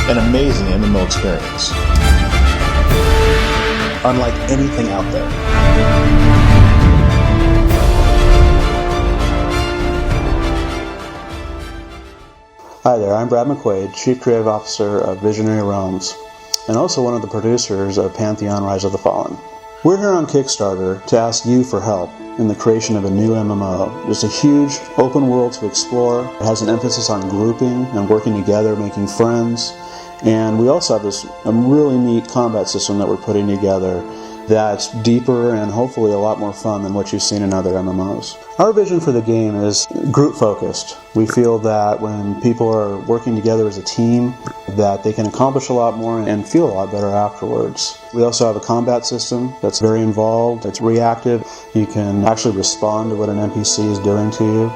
an amazing MMO experience, unlike anything out there. Hi there, I'm Brad McQuaid, Chief Creative Officer of Visionary Realms, and also one of the producers of Pantheon Rise of the Fallen. We're here on Kickstarter to ask you for help in the creation of a new MMO. There's a huge open world to explore. It has an emphasis on grouping and working together, making friends. And we also have this really neat combat system that we're putting together that's deeper and hopefully a lot more fun than what you've seen in other MMOs. Our vision for the game is group-focused. We feel that when people are working together as a team, that they can accomplish a lot more and feel a lot better afterwards. We also have a combat system that's very involved, it's reactive. You can actually respond to what an NPC is doing to you.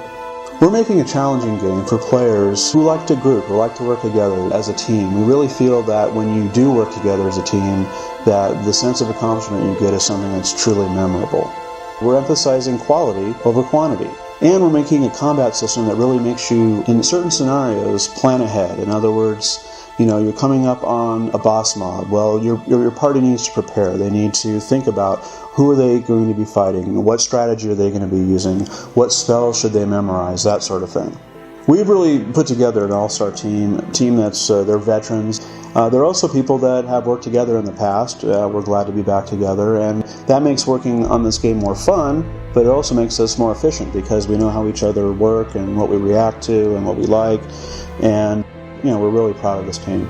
We're making a challenging game for players who like to group, who like to work together as a team. We really feel that when you do work together as a team, that the sense of accomplishment you get is something that's truly memorable. We're emphasizing quality over quantity. And we're making a combat system that really makes you, in certain scenarios, plan ahead. In other words, you're coming up on a boss mob. Well, your party needs to prepare. They need to think about who are they going to be fighting, what strategy are they going to be using, what spells should they memorize, that sort of thing. We've really put together an all-star team that's they're veterans. They're also people that have worked together in the past. We're glad to be back together, and that makes working on this game more fun, but it also makes us more efficient because we know how each other work and what we react to and what we like, and we're really proud of this team.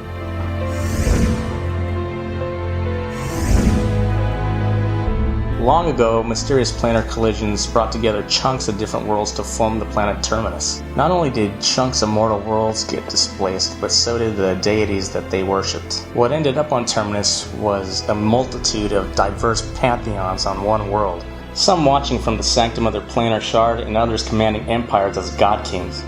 Long ago, mysterious planar collisions brought together chunks of different worlds to form the planet Terminus. Not only did chunks of mortal worlds get displaced, but so did the deities that they worshipped. What ended up on Terminus was a multitude of diverse pantheons on one world, some watching from the sanctum of their planar shard and others commanding empires as god kings.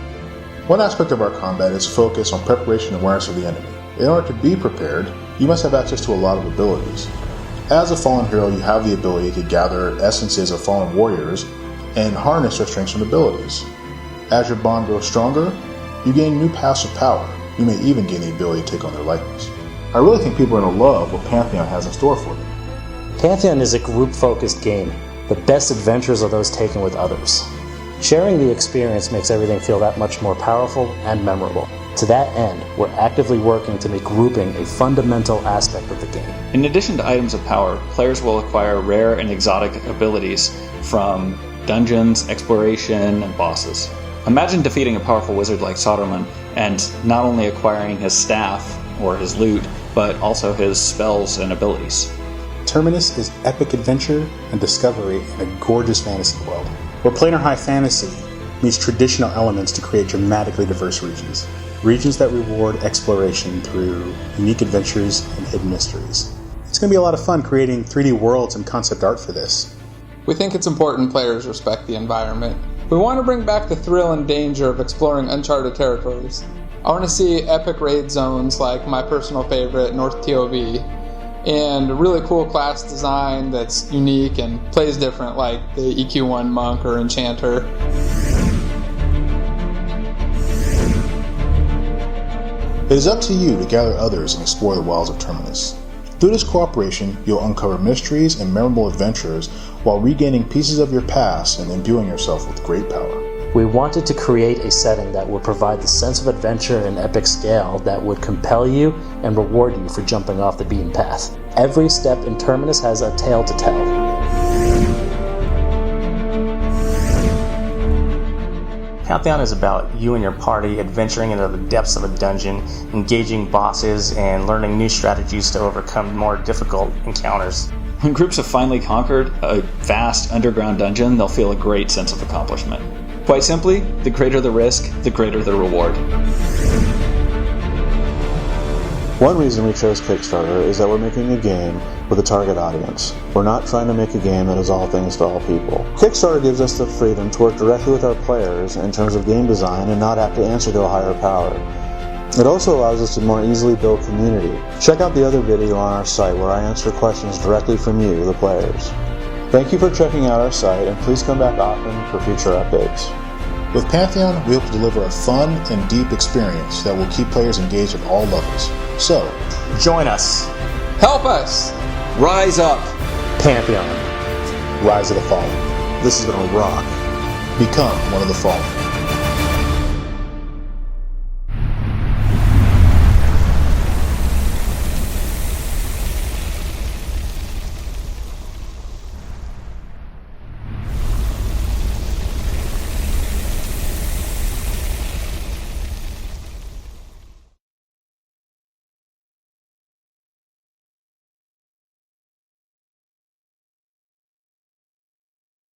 One aspect of our combat is focus on preparation and awareness of the enemy. In order to be prepared, you must have access to a lot of abilities. As a fallen hero, you have the ability to gather essences of fallen warriors and harness their strengths and abilities. As your bond grows stronger, you gain new passive power. You may even gain the ability to take on their likeness. I really think people are going to love what Pantheon has in store for them. Pantheon is a group-focused game. The best adventures are those taken with others. Sharing the experience makes everything feel that much more powerful and memorable. To that end, we're actively working to make grouping a fundamental aspect of the game. In addition to items of power, players will acquire rare and exotic abilities from dungeons, exploration, and bosses. Imagine defeating a powerful wizard like Saruman and not only acquiring his staff or his loot, but also his spells and abilities. Terminus is epic adventure and discovery in a gorgeous fantasy world, where planar high fantasy meets traditional elements to create dramatically diverse regions. Regions that reward exploration through unique adventures and hidden mysteries. It's going to be a lot of fun creating 3D worlds and concept art for this. We think it's important players respect the environment. We want to bring back the thrill and danger of exploring uncharted territories. I want to see epic raid zones like my personal favorite, North TOV, and a really cool class design that's unique and plays different like the EQ1 Monk or Enchanter. It is up to you to gather others and explore the wilds of Terminus. Through this cooperation, you'll uncover mysteries and memorable adventures while regaining pieces of your past and imbuing yourself with great power. We wanted to create a setting that would provide the sense of adventure and epic scale that would compel you and reward you for jumping off the beaten path. Every step in Terminus has a tale to tell. Pantheon is about you and your party adventuring into the depths of a dungeon, engaging bosses, and learning new strategies to overcome more difficult encounters. When groups have finally conquered a vast underground dungeon, they'll feel a great sense of accomplishment. Quite simply, the greater the risk, the greater the reward. One reason we chose Kickstarter is that we're making a game with a target audience. We're not trying to make a game that is all things to all people. Kickstarter gives us the freedom to work directly with our players in terms of game design and not have to answer to a higher power. It also allows us to more easily build community. Check out the other video on our site where I answer questions directly from you, the players. Thank you for checking out our site, and please come back often for future updates. With Pantheon, we hope to deliver a fun and deep experience that will keep players engaged at all levels. So, Join us, Help us! Rise up! Pantheon. Rise of the Fallen. This is going to rock. become one of the fallen.